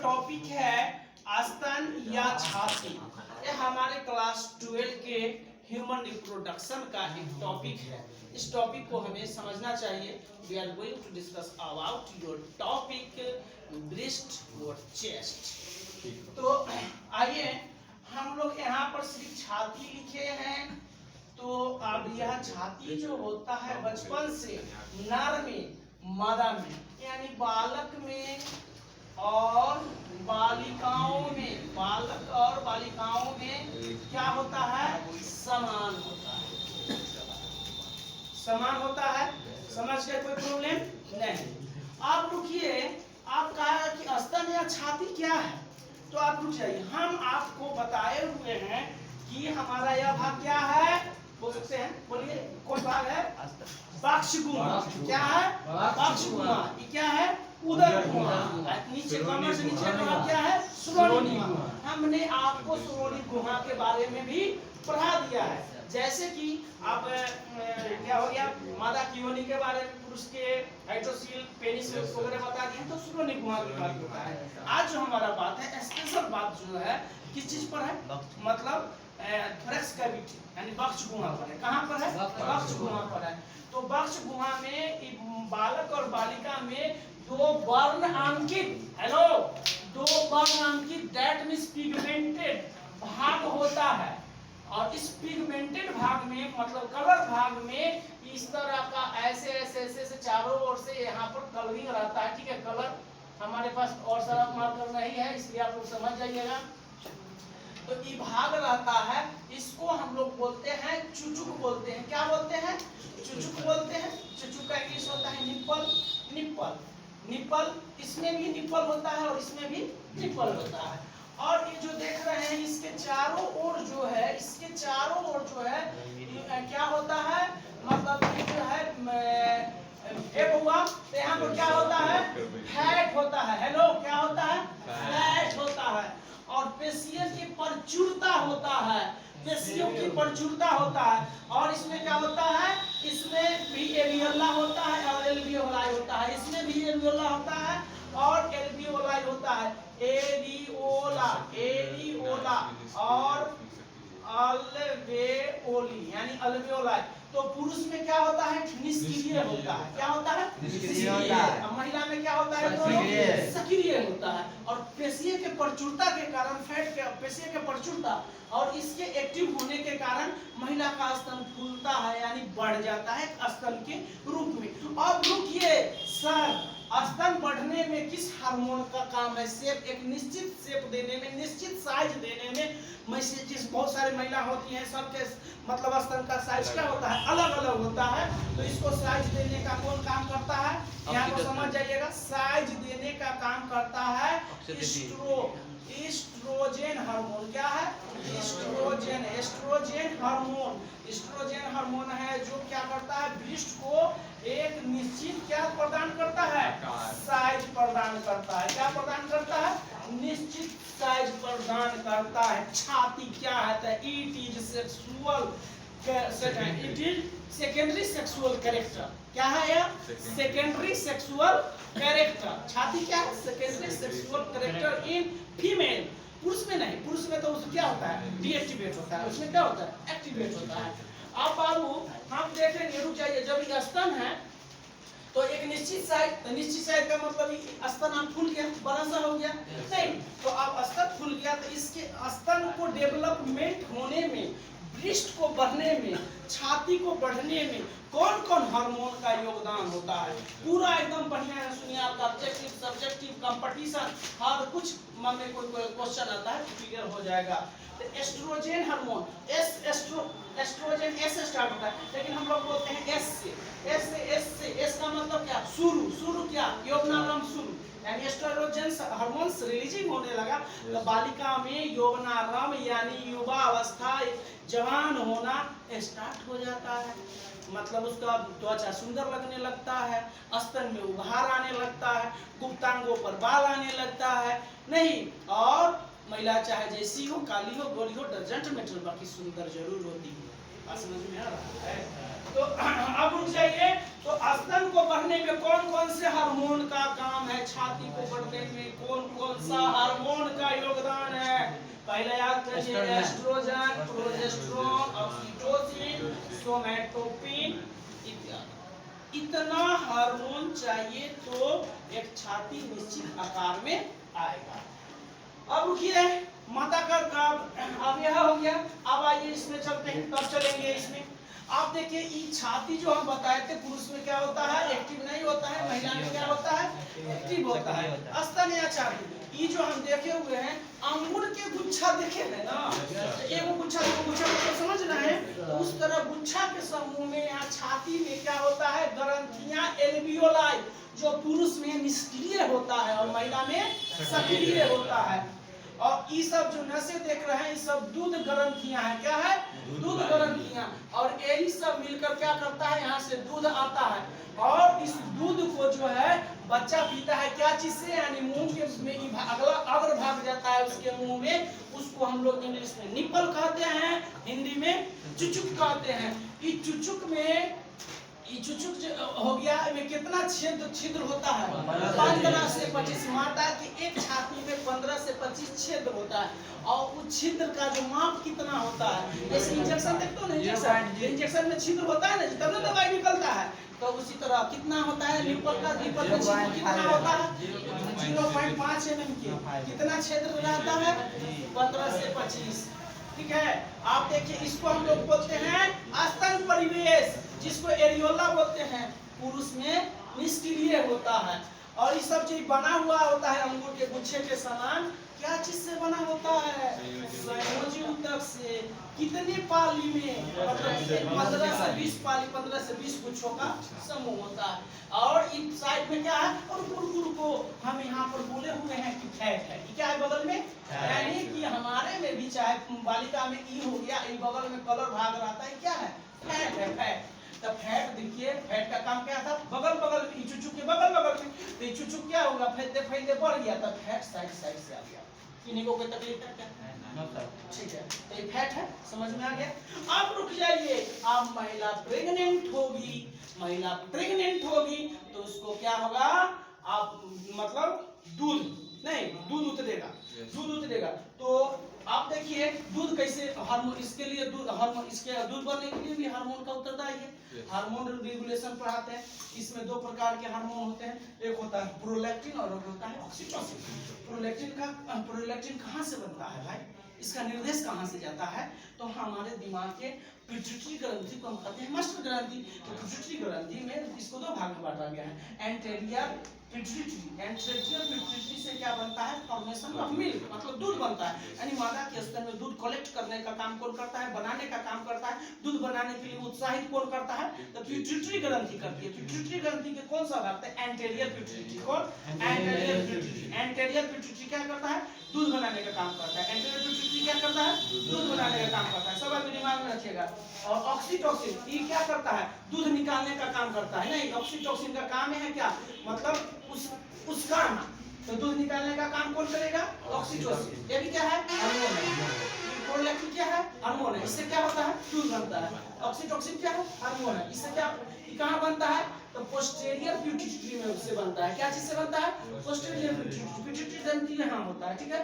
Topic है स्तन या छाती। ये हमारे क्लास 12 के ह्यूमन रिप्रोडक्शन का एक टॉपिक है। इस टॉपिक को हमें समझना चाहिए। We are going to discuss about your topic breast और चेस्ट। तो आइए हम लोग यहाँ पर सिर्फ छाती लिखे हैं। तो अब यह छाती जो होता है बचपन से नर में, मादा में, यानी बालक में और बालिकाओं में, बालक और बालिकाओं में क्या होता है? समान होता है, समान होता है। समझ गए? कोई प्रॉब्लम नहीं। आप रुकिए, आप कहा कि स्तन या छाती क्या है, तो आप रुक जाइए। हम आपको बताए हुए हैं कि हमारा यह भाग क्या है, बोल सकते हैं, बोलिए कौन भाग है? बक्षगुहा। क्या है? बक्षगुहा। ये क्या है? उदर गुहा। नीचे कमर से नीचे का क्या है? श्रोणि गुहा। हमने आपको श्रोणि गुहा के बारे में भी पढ़ा दिया है। जैसे कि अब क्या हो गया, मादा की योनि के बारे में, पुरुष के हाइड्रोसील, पेनिस वगैरह बता दिए, तो श्रोणि गुहा की बात होता है। आज जो हमारा बात है, स्पेशल बात जो है किस चीज पर है? मतलब थोरैक्स कैविटी यानी बक्ष गुहा पर है। कहाँ पर है? बक्ष गुहा पर है। तो बक्ष गुहा में बालक और बालिका में दो वर्ण अंकित, हेलो, दो वर्ण अंकित दैट मींस पिगमेंटेड भाग होता है। और इस पिगमेंटेड भाग में, मतलब कलर भाग में, इस तरह का ऐसे ऐसे ऐसे चारों ओर से यहाँ पर कलरिंग रहता है। ठीक है, कलर हमारे पास और सारा मार्कर नहीं है, इसलिए आप लोग समझ जाइएगा। तो ये भाग रहता है, इसको हम लोग बोलते हैं चुचुक बोलते हैं। क्या बोलते हैं? चुचुक बोलते हैं। चुचुक का इंग्लिश होता है निप्पल। निप्पल, निप्पल, इसमें भी निप्पल होता है और इसमें भी निप्पल होता है। और ये जो देख रहे हैं, इसके चारों ओर जो है, इसके चारों ओर जो है क्या होता है, मतलब ये जो है हुआ, तो यहाँ पर क्या होता है? फैट होता है। हेलो, क्या होता है? फैट होता है। और पेशियों की प्रचुरता होता है, पेशियों की प्रचुरता होता है। और इसमें क्या होता है? इसमें भी एल्वियोला होता है और एल्वियोलाई होता है। इसमें भी एल्वियोला होता है और एल्वियोलाई होता है। एलिओला, एलिओला और अल्वेओली यानी अल्वेओलाई। तो पुरुष में क्या होता है? निष्क्रिय होता है। क्या होता है? निष्क्रिय होता है। महिला में क्या होता है? सक्रिय होता है। और पेशियों के प्रचुरता के कारण, फैट के पेशियों के प्रचुरता और इसके एक्टिव होने के कारण महिला का स्तन फूलता है, यानी बढ़ जाता है स्तन के रूप में। अब रुकिए सर, स्तन बढ़ने में किस हार्मोन का काम है? शेप, एक निश्चित शेप देने में, निश्चित साइज देने में। जिस बहुत सारी महिला होती हैं, सबके मतलब स्तन का साइज क्या होता है? अलग अलग होता है। तो इसको साइज देने का कौन काम करता है? यहाँ को समझ जाइएगा। साइज देने का काम करता है एस्ट्रोजन हार्मोन। क्या है? Oestrogen, oestrogen hormone. Oestrogen hormone है जो क्या करता है? ब्रेस्ट को एक निश्चित क्या प्रदान करता है? साइज प्रदान करता है। क्या प्रदान करता है? निश्चित साइज प्रदान करता है। छाती क्या है? It is sexual, it is secondary sexual character. क्या है यह? Secondary sexual character. छाती क्या है? Secondary sexual character in female. पुरुष में नहीं, पुरुष में तो उसमें क्या होता है? डीएक्टिवेट होता है। उसमें क्या होता है? एक्टिवेट होता है। अब बाबू हम देखेंगे, रुक जाइए, जब ये स्तन है तो एक निश्चित साइज, निश्चित साइज का मतलब स्तन आप फूल गया, बड़ा सा हो गया नहीं, तो अब स्तन फूल गया, तो इसके स्तन को डेवलपमेंट होने में, ब्रेस्ट को बढ़ने में, छाती को बढ़ने में कौन कौन हार्मोन का योगदान होता है? पूरा एकदम बढ़िया है, सुनिए। आपका ऑब्जेक्टिव, सब्जेक्टिव, कंपटीशन, हर कुछ मन में कोई क्वेश्चन आता है तो क्लियर हो जाएगा। तो एस्ट्रोजन हार्मोन, एस्ट्रोजन एस से स्टार्ट होता है, लेकिन हम लोग बोलते हैं एस से। एस का मतलब क्या? शुरू। शुरू क्या? यौवनारंभ, शुरू। यानी एस्ट्रोजन हार्मोन रिलीजिंग होने लगा तो बालिका में यौवनारंभ यानी युवा अवस्था, जवान होना स्टार्ट हो जाता है। मतलब उसका त्वचा सुंदर लगने लगता है, स्तन में उभार आने लगता है, गुप्तांगों पर बाल आने लगता है नहीं, और महिला चाहे जैसी हो, काली हो, गोरी हो, डजंट मैटर, बाकी सुंदर जरूर होती है। समझ में आ रहा है? तो अब रुक जाइए। तो स्तन को बढ़ने में कौन कौन से हार्मोन का काम है? छाती को बढ़ने में कौन कौन सा हार्मोन का योगदान है। पहले याद करिए, एस्ट्रोजन, प्रोजेस्टेरोन, ऑक्सीटोसिन, सोमैटोपिन इत्यादि। इतना हार्मोन चाहिए तो एक छाती निश्चित आकार में आएगा। अब रुकिए, माता का अब यह हो गया। अब आइए इसमें चलते हैं, कब चलेंगे इसमें। आप देखिए, ये छाती जो हम बताए थे, पुरुष में क्या होता है, एक्टिव नहीं होता है, महिला में क्या होता है, एक्टिव होता है। स्तन या छाती, ये जो हम देखे हुए हैं, अंगूर के गुच्छा देखे हैं ना, एगो गुच्छा दो गुच्छा को समझना है, तो उस तरह गुच्छा के समूह में यहाँ छाती में क्या होता है, ग्रंथियां एल्वियोलाई, जो पुरुष में निष्क्रिय होता है और महिला में सक्रिय होता है। और ये सब जो नसें देख रहे हैं, ये सब दूध ग्रंथियां हैं। क्या है, दूध ग्रंथियां। और यही सब मिलकर क्या करता है, यहाँ से दूध आता है और इस दूध को जो है बच्चा पीता है। क्या चीज से, यानी मुंह के में अगला अग्र भाग जाता है उसके मुंह में, उसको हम लोग इंग्लिश में निपल कहते हैं, हिंदी में चुचुक कहते हैं। ये चुचुक में चुचुक हो गया, में कितना छिद्र होता है, 15 से 25। माता की एक छाती में 15 से 25 छिद्र होता है। और उस छिद्र का जो माप कितना होता है, जैसे इंजेक्शन देखते हो ना, इंजेक्शन में छिद्र होता है ना, तब ना दवाई निकलता है। तो उसी तरह कितना होता है, निपल का छिद्र कितना होता है, 0.5 mm की कितना छिद्र रहता है, 15 से 25। ठीक है। आप देखिए, इसको हम लोग बोलते हैं स्तन परिवेश, जिसको एरियोला बोलते हैं। पुरुष में निष्क्रिय होता है। और ये सब चीज बना हुआ होता है अंगूर के गुच्छे के समान। क्या चीज से बना होता है, संयोजी ऊतक से। कितनी पाली में, मतलब 15 से 20 पाली, 15 से 20 गुच्छों का समूह होता है। और इस साइड में क्या है, और गुरगुर को हम यहाँ पर बोले हुए हैं कि फैट है। क्या है बगल में, यानी कि हमारे में भी, चाहे बालिका में ई हो गया, इन बगल में कलर भाग रहता है, क्या है, फैट है, फैट। तो फैट देखिए, फैट का काम क्या था, बगल बगल में, चुचुक के बगल बगल में। तो चुचुक क्या होगा, फैलते फैलते बढ़ गया, तो फैट साइड साइड से आ गया। किन्हीं को कोई तकलीफ है क्या, ठीक है। तो ये फैट है, समझ में आ गया। अब रुक जाइए, अब महिला प्रेग्नेंट होगी, महिला प्रेग्नेंट होगी तो उसको क्या होगा, आप मतलब दूध नहीं, दूध उतरेगा, दूध उतरेगा। तो आप देखिए दूध कैसे, हार्मोन, इसके लिए दूध, हार्मोन, इसके दूध बनने के लिए भी हार्मोन का उत्तरदायी है। हार्मोन रेगुलेशन पढ़ाते हैं। इसमें 2 प्रकार के हार्मोन होते हैं, एक होता है प्रोलैक्टिन और एक होता है ऑक्सीटोसिन। प्रोलैक्टिन कहाँ से बनता है भाई, इसका निर्देश कहाँ से जाता है, तो हमारे दिमाग के पिट्यूटरी ग्रंथि को हम कहते हैं मास्टर ग्रंथि। तो पिट्यूटरी ग्रंथि में इसको 2 भाग में बांटा गया है, एंटेरियर पिट्यूटरी। एंटेरियर पिट्यूटरी से क्या बनता है, फॉर्मेशन ऑफ मिल्क, मतलब दूध बनता है। यानी मादा के स्तन में दूध कलेक्ट करने का काम कौन करता है, बनाने का काम करता है। दूध बनाने के लिए उत्साहित कौन करता है, तो पिट्यूटरी ग्रंथि करती है। पिट्यूटरी ग्रंथि के कौन सा भाग है, एंटेरियर पिट्यूटरी। कौन, एंटेरियर पिट्यूटरी। एंटेरियर पिट्यूटरी क्या करता है, दूध बनाने का काम करता है। एंटेरियर पिट्यूटरी क्या करता है, दूध बनाने का काम करता है। सब आप दिमाग में रखिएगा। और ऑक्सीटोसिन ये क्या करता है, दूध निकालने का काम करता है। नहीं, ऑक्सीटोसिन का काम है क्या, मतलब उसका ना, तो दूध निकालने का काम कौन करेगा, ऑक्सीटोसिन। ये भी क्या है, हार्मोन है। प्रोलैक्टिन क्या है, हार्मोन है। इससे क्या होता है, दूध बनता है। ऑक्सीटोसिन क्या है, हार्मोन है। इससे क्या, कहाँ बनता है, तो पोस्टीरियर पिट्यूटरी में उससे बनता है। क्या चीज से बनता है, पोस्टीरियर पिट्यूटरी। पिट्यूटरी ग्रंथि यहाँ होता है, ठीक है।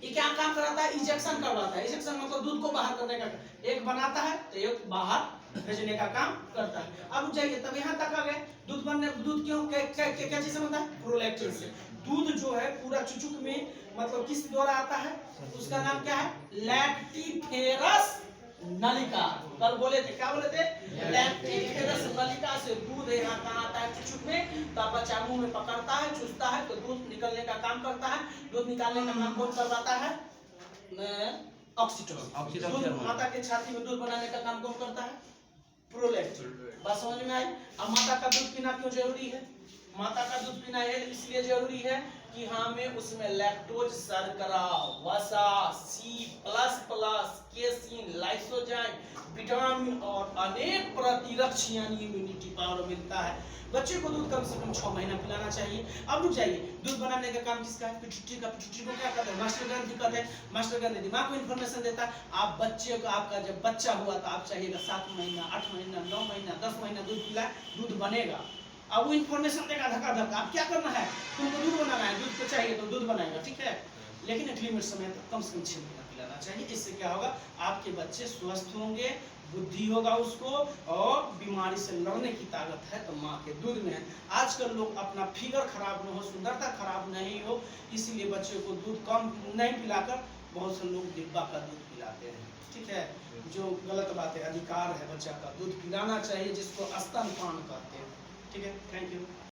ये क्या काम कराता है, इंजेक्शन करवाता है। इंजेक्शन मतलब दूध को बाहर करने का, एक बनाता है तो एक बाहर भेजने का काम करता है। अब जाइए, तब यहाँ तक आ गए। दूध बनने, दूध क्यों, क्या चीज से बनता है, प्रोलैक्टिन से। दूध जो है पूरा चुचुक में, मतलब किस द्वारा आता है, उसका नाम क्या है, लैक्टिफेरस नलिका। कल बोले थे, क्या बोले थे, लैक्टिफेरस नलिका से दूध यहाँ कहाँ आता है, चुचुक में। तब बच्चा मुंह में पकड़ता है, चूसता है, तो दूध निकलने का काम करता है। दूध निकालने का काम कौन करवाता है, ऑक्सीटोसिन। माता के छाती में दूध बनाने का काम कौन करता है, प्रोलैक्टिन। बात समझ में आई। अब माता का दूध पीना क्यों जरूरी है, माता का दूध पीना इसलिए जरूरी है कि हमें उसमें लैक्टोज, शर्करा, वसा, C++, केसिन, लाइसोजाइम, विटामिन और अनेक प्रतिरक्षी यानी इम्यूनिटी पावर मिलता है। बच्चे को दूध कम से कम 6 महीना पिलाना चाहिए। अब रुक जाइए, दूध बनाने का काम किसका है, पिट्यूटरी का। पिट्यूटरी को क्या करते हैं, मास्टर ग्रंथि कहते हैं। मास्टर ग्रंथि दिमाग को इन्फॉर्मेशन देता है। आप बच्चे को, आपका जब बच्चा हुआ तो आप चाहिएगा 7 महीना, 8 महीना, 9 महीना, 10 महीना दूध पिलाए, दूध बनेगा। अब वो इन्फॉर्मेशन देगा धक्का धक्का, अब क्या करना है, तुमको दूध बनाना है, दूध को चाहिए तो दूध बनाएगा, ठीक है, लेकिन एक लिमिट समय तक कम से कम 6 महीना पिलाना चाहिए। इससे क्या होगा, आपके बच्चे स्वस्थ होंगे, बुद्धि होगा उसको, और बीमारी से लड़ने की ताकत है तो माँ के दूध में है। आजकल लोग अपना फिगर खराब न हो, सुंदरता खराब नहीं हो, इसलिए बच्चों को दूध कम नहीं पिलाकर बहुत से लोग डिब्बा का दूध पिलाते हैं, ठीक है, जो गलत बात है। अधिकार है बच्चा का दूध पिलाना चाहिए, जिसको स्तनपान कहते हैं, ठीक है। Thank you.